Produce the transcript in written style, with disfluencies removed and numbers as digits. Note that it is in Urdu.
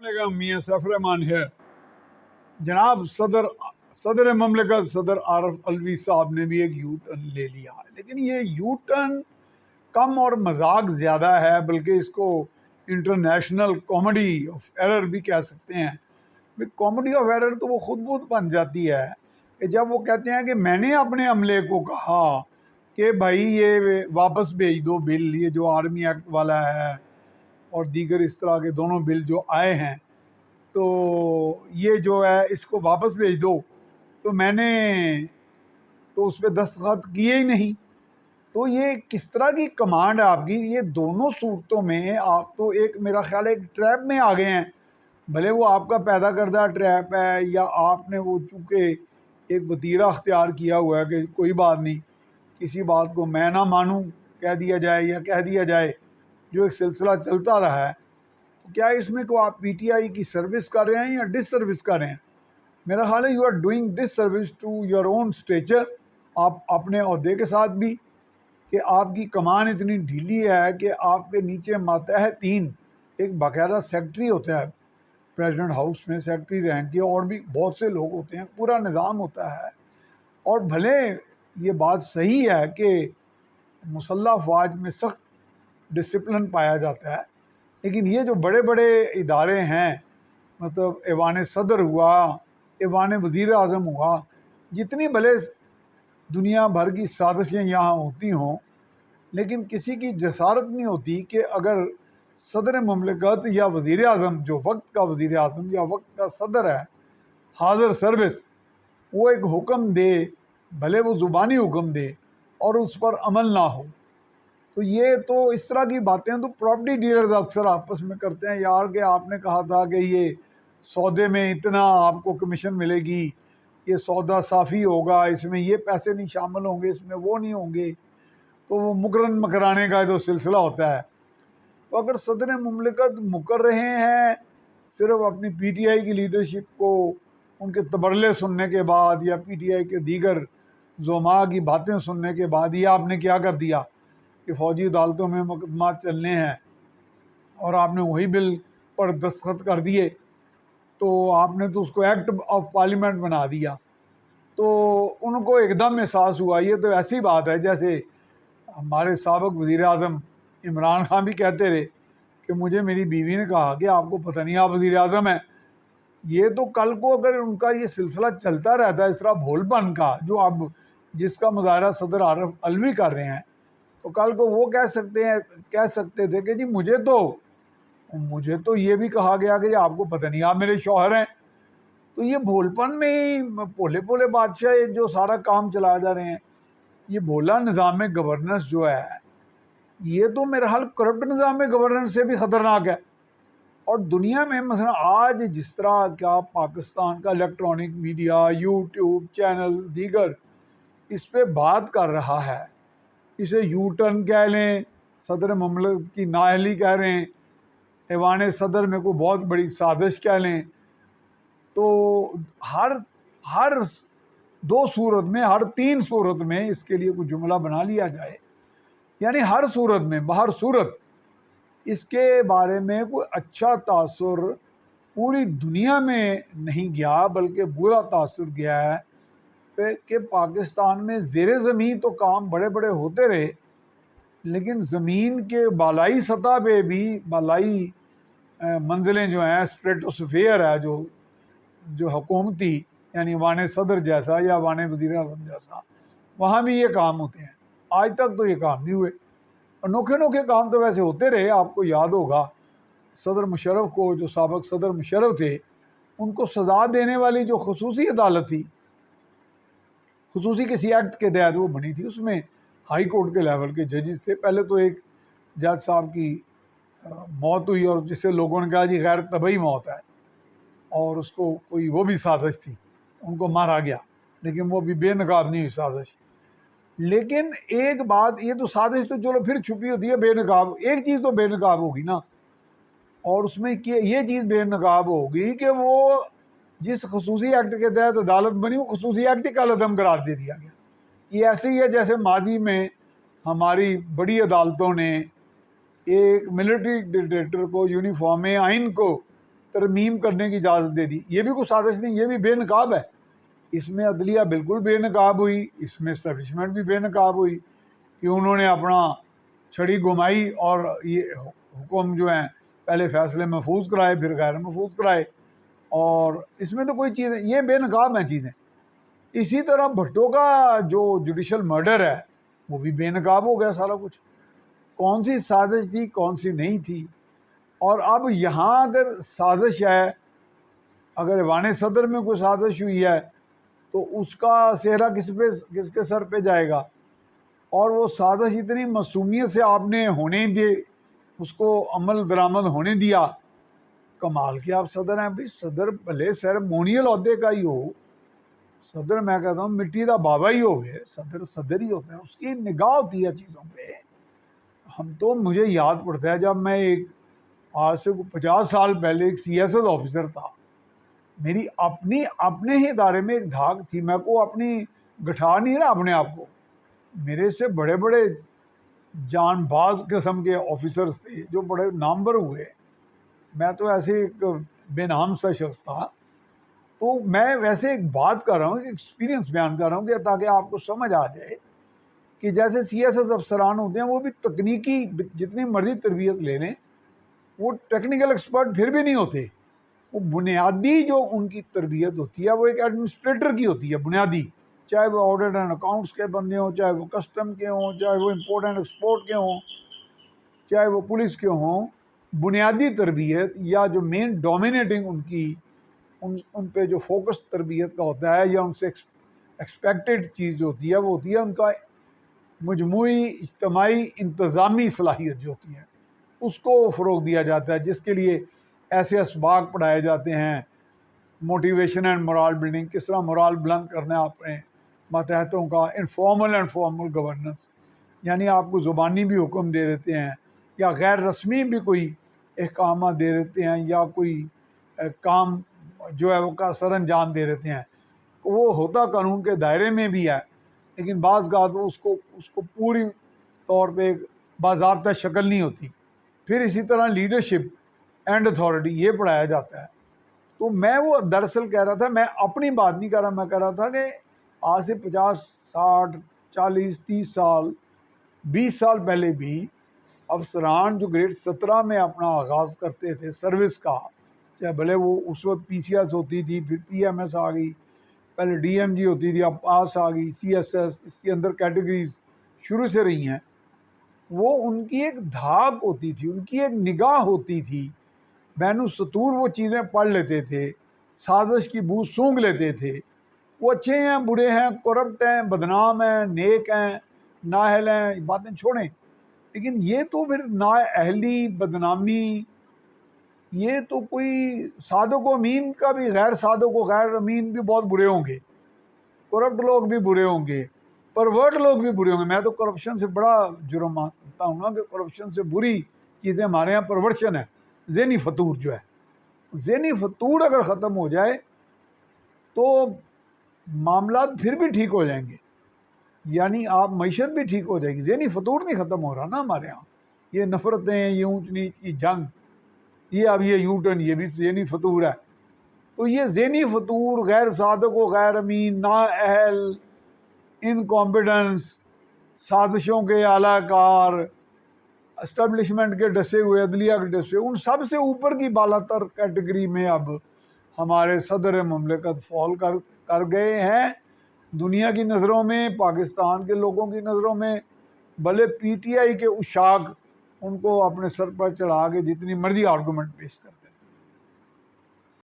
علیکم، میاں سیف الرحمان ہے جناب. صدر مملکت صدر عارف الوی صاحب نے بھی ایک یو ٹرن لے لیا ہے، لیکن یہ یو ٹرن کم اور مذاق زیادہ ہے، بلکہ اس کو انٹرنیشنل کامیڈی آف ایرر بھی کہہ سکتے ہیں. کامیڈی آف ایرر تو وہ خود بہت بن جاتی ہے کہ جب وہ کہتے ہیں کہ میں نے اپنے عملے کو کہا کہ بھائی یہ واپس بھیج دو بل، یہ جو آرمی ایکٹ والا ہے اور دیگر اس طرح کے دونوں بل جو آئے ہیں، تو یہ جو ہے اس کو واپس بھیج دو. تو میں نے تو اس پہ دستخط کیے ہی نہیں. تو یہ کس طرح کی کمانڈ ہے آپ کی؟ یہ دونوں صورتوں میں آپ تو ایک میرا خیال ہے ایک ٹریپ میں آ گئے ہیں. بھلے وہ آپ کا پیدا کردہ ٹریپ ہے یا آپ نے وہ چونکہ ایک وتیرہ اختیار کیا ہوا ہے کہ کوئی بات نہیں، کسی بات کو میں نہ مانوں کہہ دیا جائے یا کہہ دیا جائے، جو ایک سلسلہ چلتا رہا ہے. کیا اس میں کو آپ پی ٹی آئی کی سروس کر رہے ہیں یا ڈس سروس کر رہے ہیں؟ میرا خیال ہے you are doing this service to your own stature, آپ اپنے عہدے کے ساتھ بھی، کہ آپ کی کمان اتنی ڈھیلی ہے کہ آپ کے نیچے ماتحتین ایک باقاعدہ سیکٹری ہوتا ہے، پریزیڈنٹ ہاؤس میں سیکٹری رینک کے اور بھی بہت سے لوگ ہوتے ہیں، پورا نظام ہوتا ہے. اور بھلے یہ بات صحیح ہے کہ مسلح افواج میں سخت ڈسپلن پایا جاتا ہے، لیکن یہ جو بڑے بڑے ادارے ہیں، مطلب ایوان صدر ہوا، ایوان وزیر اعظم ہوا، جتنی بھلے دنیا بھر کی سازشیں یہاں ہوتی ہوں، لیکن کسی کی جسارت نہیں ہوتی کہ اگر صدر مملکت یا وزیر اعظم جو وقت کا وزیر اعظم یا وقت کا صدر ہے، حاضر سروس، وہ ایک حکم دے، بھلے وہ زبانی حکم دے اور اس پر عمل نہ ہو. تو یہ تو اس طرح کی باتیں تو پراپرٹی ڈیلرز اکثر آپس میں کرتے ہیں، یار کہ آپ نے کہا تھا کہ یہ سودے میں اتنا آپ کو کمیشن ملے گی، یہ سودا صافی ہوگا، اس میں یہ پیسے نہیں شامل ہوں گے، اس میں وہ نہیں ہوں گے. تو وہ مکرن مکرانے کا جو سلسلہ ہوتا ہے. تو اگر صدر مملکت مکر رہے ہیں صرف اپنی پی ٹی آئی کی لیڈرشپ کو ان کے تبرلے سننے کے بعد یا پی ٹی آئی کے دیگر زعماء کی باتیں سننے کے بعد، یہ آپ نے کیا کر دیا کہ فوجی عدالتوں میں مقدمات چلنے ہیں اور آپ نے وہی بل پر دستخط کر دیے، تو آپ نے تو اس کو ایکٹ آف پارلیمنٹ بنا دیا. تو ان کو ایک دم احساس ہوا. یہ تو ایسی بات ہے جیسے ہمارے سابق وزیر اعظم عمران خان بھی کہتے رہے کہ مجھے میری بیوی نے کہا کہ آپ کو پتہ نہیں آپ وزیر اعظم ہیں. یہ تو کل کو اگر ان کا یہ سلسلہ چلتا رہتا ہے اس طرح بھول پن کا، جو اب جس کا مظاہرہ صدر عارف الوی کر رہے ہیں، تو کل کو وہ کہہ سکتے تھے کہ جی مجھے تو یہ بھی کہا گیا کہ آپ کو پتہ نہیں آپ میرے شوہر ہیں. تو یہ بھول پن میں ہی پولے پولے بادشاہ جو سارا کام چلا جا رہے ہیں. یہ بھولا نظام گورننس جو ہے، یہ تو میرا حال کرپٹ نظام گورننس سے بھی خطرناک ہے. اور دنیا میں مثلا آج جس طرح کیا پاکستان کا الیکٹرانک میڈیا، یوٹیوب چینل دیگر اس پہ بات کر رہا ہے، اسے یو ٹرن کہہ لیں، صدر مملکت کی نااہلی کہہ رہے ہیں، ایوان صدر میں کوئی بہت بڑی سازش کہہ لیں، تو ہر دو صورت میں، ہر تین صورت میں اس کے لیے کوئی جملہ بنا لیا جائے، یعنی ہر صورت میں بہر صورت اس کے بارے میں کوئی اچھا تاثر پوری دنیا میں نہیں گیا، بلکہ برا تاثر گیا ہے کہ پاکستان میں زیر زمین تو کام بڑے بڑے ہوتے رہے، لیکن زمین کے بالائی سطح پہ بھی بالائی منزلیں جو ہیں، اسٹریٹوسفیئر ہے جو حکومتی، یعنی وان صدر جیسا یا وان وزیر اعظم جیسا، وہاں بھی یہ کام ہوتے ہیں. آج تک تو یہ کام نہیں ہوئے. انوکھے انوکھے کام تو ویسے ہوتے رہے. آپ کو یاد ہوگا صدر مشرف کو، جو سابق صدر مشرف تھے، ان کو سزا دینے والی جو خصوصی عدالت تھی، خصوصی کسی ایکٹ کے تحت وہ بنی تھی، اس میں ہائی کورٹ کے لیول کے ججز تھے. پہلے تو ایک جج صاحب کی موت ہوئی اور جسے لوگوں نے کہا جی غیر طبعی موت ہے، اور اس کو کوئی وہ بھی سازش تھی، ان کو مارا گیا، لیکن وہ بھی بے نقاب نہیں ہوئی سازش. لیکن ایک بات، یہ تو سازش تو چلو پھر چھپی ہوتی ہے، بے نقاب ایک چیز تو بے نقاب ہوگی نا، اور اس میں یہ چیز بے نقاب ہوگی کہ وہ جس خصوصی ایکٹ کے تحت عدالت بنی، وہ خصوصی ایکٹ ہی کل عدم قرار دے دیا گیا. یہ ایسے ہی ہے جیسے ماضی میں ہماری بڑی عدالتوں نے ایک ملٹری ڈکٹیٹر کو یونیفارم آئین کو ترمیم کرنے کی اجازت دے دی. یہ بھی کوئی سازش نہیں, یہ بھی بے نقاب ہے. اس میں عدلیہ بالکل بے نقاب ہوئی, اس میں اسٹیبلشمنٹ بھی بے نقاب ہوئی کہ انہوں نے اپنا چھڑی گھمائی اور یہ حکم جو ہیں پہلے فیصلے محفوظ کرائے پھر غیر محفوظ کرائے, اور اس میں تو کوئی چیز یہ بے نقاب ہیں چیزیں. اسی طرح بھٹو کا جو جوڈیشل مرڈر ہے وہ بھی بے نقاب ہو گیا سارا کچھ, کون سی سازش تھی کون سی نہیں تھی. اور اب یہاں اگر سازش ہے, اگر ایوان صدر میں کوئی سازش ہوئی ہے تو اس کا سہرا کس کے سر پہ جائے گا. اور وہ سازش اتنی معصومیت سے آپ نے ہونے دے, اس کو عمل درآمد ہونے دیا. کمال کے آپ صدر ہیں بھائی, صدر بھلے سیریمونیل عہدے کا ہی ہو, صدر میں کہتا ہوں مٹی کا بابا ہی ہو گئے, صدر صدر ہی ہوتا ہے, اس کی نگاہ ہوتی ہے چیزوں پہ. ہم تو مجھے یاد پڑتا ہے جب میں ایک آج سے 50 سال پہلے ایک سی ایس ایس آفیسر تھا, میری اپنے ہی ادارے میں ایک دھاک تھی, میں کو اپنی گٹھا نہیں رہا اپنے آپ کو, میرے سے بڑے بڑے جان باز قسم کے آفیسرز تھے جو بڑے نامور ہوئے, میں تو ایسے ایک بے نام سا شخص تھا. تو میں ویسے ایک بات کر رہا ہوں, ایکسپیرینس بیان کر رہا ہوں کہ تاکہ آپ کو سمجھ آ جائے کہ جیسے سی ایس ایس افسران ہوتے ہیں وہ بھی تکنیکی جتنی مرضی تربیت لے لیں وہ ٹیکنیکل ایکسپرٹ پھر بھی نہیں ہوتے. وہ بنیادی جو ان کی تربیت ہوتی ہے وہ ایک ایڈمنسٹریٹر کی ہوتی ہے بنیادی, چاہے وہ آڈٹ اینڈ اکاؤنٹس کے بندے ہوں, چاہے وہ کسٹم کے ہوں, چاہے وہ امپورٹ اینڈ ایکسپورٹ کے ہوں, چاہے وہ پولیس کے ہوں. بنیادی تربیت یا جو مین ڈومینیٹنگ ان کی ان پہ جو فوکس تربیت کا ہوتا ہے یا ان سے ایکسپیکٹڈ چیز جو ہوتی ہے وہ ہوتی ہے ان کا مجموعی اجتماعی انتظامی صلاحیت جو ہوتی ہے, اس کو فروغ دیا جاتا ہے, جس کے لیے ایسے اسباق پڑھائے جاتے ہیں, موٹیویشن اینڈ مورال بلڈنگ, کس طرح مورال بلند کرنا ہے اپنے ماتحتوں کا, انفارمل اینڈ فارمل گورننس, یعنی آپ کو زبانی بھی حکم دے دیتے ہیں یا غیر رسمی بھی کوئی احکامات دے دیتے ہیں یا کوئی کام جو ہے وہ کا سر انجام دے دیتے ہیں. وہ ہوتا قانون کے دائرے میں بھی ہے, لیکن بعض اوقات اس کو پوری طور پہ ایک باضابطہ شکل نہیں ہوتی. پھر اسی طرح لیڈرشپ اینڈ اتھارٹی یہ پڑھایا جاتا ہے. تو میں وہ دراصل کہہ رہا تھا, میں اپنی بات نہیں کر رہا, میں کہہ رہا تھا کہ آج سے 50 60 40 30 سال 20 سال پہلے بھی افسران جو گریڈ 17 میں اپنا آغاز کرتے تھے سروس کا, چاہے بھلے وہ اس وقت پی سی ایس ہوتی تھی, پھر پی ایم ایس آ گئی, پہلے ڈی ایم جی ہوتی تھی, اب پاس آ گئی, سی ایس ایس, اس کے اندر کیٹیگریز شروع سے رہی ہیں. وہ ان کی ایک دھاک ہوتی تھی, ان کی ایک نگاہ ہوتی تھی, بین السطور وہ چیزیں پڑھ لیتے تھے, سازش کی بو سونگھ لیتے تھے. وہ اچھے ہیں برے ہیں, کرپٹ ہیں بدنام ہیں نیک ہیں نااہل ہیں, باتیں چھوڑیں, لیکن یہ تو پھر نااہلی بدنامی, یہ تو کوئی صادق و امین کا بھی, غیر صادق و غیر امین بھی بہت برے ہوں گے, کرپٹ لوگ بھی برے ہوں گے, پرورٹ لوگ بھی برے ہوں گے. میں تو کرپشن سے بڑا جرم مانتا ہوں نا کہ کرپشن سے بری چیزیں ہمارے یہاں پرورشن ہے, ذہنی فطور جو ہے. ذہنی فطور اگر ختم ہو جائے تو معاملات پھر بھی ٹھیک ہو جائیں گے, یعنی آپ معیشت بھی ٹھیک ہو جائے گی. ذہنی فطور نہیں ختم ہو رہا نا ہمارے یہاں, یہ نفرتیں, یہ اونچ نیچ کی جنگ, یہ اب یہ یو ٹرن, یہ بھی ذہنی فطور ہے. تو یہ ذہنی فطور, غیر صادق و غیر امین, نااہل, انکمپیٹنس, سازشوں کے اعلی کار, اسٹیبلشمنٹ کے ڈسے ہوئے, عدلیہ کے ڈسے, ان سب سے اوپر کی بالا تر کیٹیگری میں اب ہمارے صدر مملکت فال کر گئے ہیں. دنیا کی نظروں میں, پاکستان کے لوگوں کی نظروں میں, بھلے پی ٹی آئی کے اشاک ان کو اپنے سر پر چڑھا کے جتنی مرضی آرگومنٹ پیش کرتے ہیں.